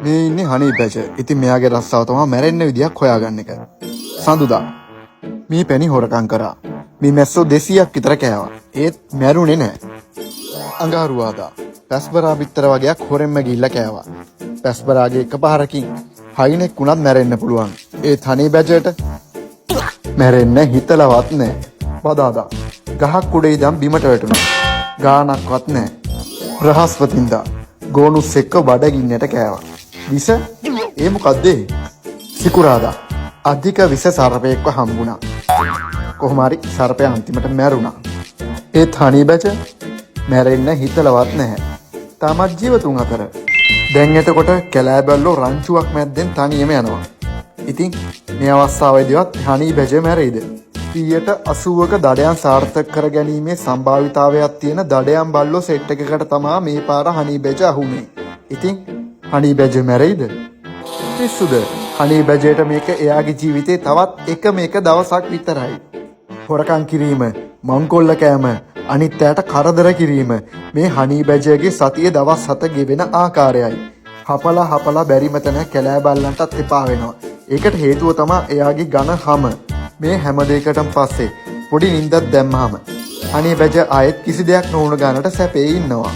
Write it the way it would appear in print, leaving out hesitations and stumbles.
මේ ඉන්නේ හනී බැච. ඉතින් මෙයාගේ රස්සාව තමයි මැරෙන්න විදියක් හොයාගන්න එක. සඳුදා මේ පැණි හොරකම් කරා. මේ මැස්සෝ 200ක් විතර කෑවා. ඒත් මැරුණේ නැහැ. අඟහරුවාදා පැස්බරා බිත්තර වගේක් හොරෙන්ම ගිහිල්ලා කෑවා. පැස්බරාගේ එකපාරකින් හයිනෙක් වුණත් මැරෙන්න පුළුවන්. ඒත් හනී බැචට මැරෙන්න හිතලවත් නැහැ. බදාදා ගහක් උඩ ඉඳන් බිමට වැටුණා. ගානක්වත් නැහැ. බ්‍රහස්පතින්දා ගෝනුස් එක්ක බඩගින්නට කෑවා. විස ඒ මොකද්ද? සිකුරාදා අධික විස සර්පයෙක්ව හම්බුණා. කොහොම හරි සර්පයා අන්තිමට මැරුණා. ඒත් හනී බැච මැරෙන්න හිතලවත් නැහැ. තාමත් ජීවතුන් අතර. දැන් එතකොට කැලෑ බැල්ලෝ රංචුවක් මැද්දෙන් තනියම යනවා. ඉතින් මේ අවස්ථාවේදීවත් හනී බැච මැරෙයිද? 80ක දඩයන් සාර්ථක කර ගැනීමේ සම්භාවිතාවයක් තියෙන දඩයන් බල්ලෝ සෙට් එකකට තමයි මේ පාර හනී බැච අහුනේ. ඉතින් හනී බැච මැරෙයිද? පිස්සුද? හනී බැචට මේක එයාගේ ජීවිතේ තවත් එක දවසක් විතරයි. හොරකම් කිරීම, මංකොල්ල කෑම, අනිත් අයට කරදර කිරීම මේ හනී බැචගේ සතියේ දවස් 7 ගෙවෙන ආකාරයයි. හපලා බැරිම තැන කැලෑ බල්ලන්ටත් එපා වෙනවා. ඒකට හේතුව තමයි එයාගේ ඝන හම. මේ හැම දෙයකටම පස්සේ පොඩි නිින්දක් දැම්මහම හනී බැච ආයෙත් කිසි දෙයක් නොවුන ගානට සැපේ ඉන්නවා.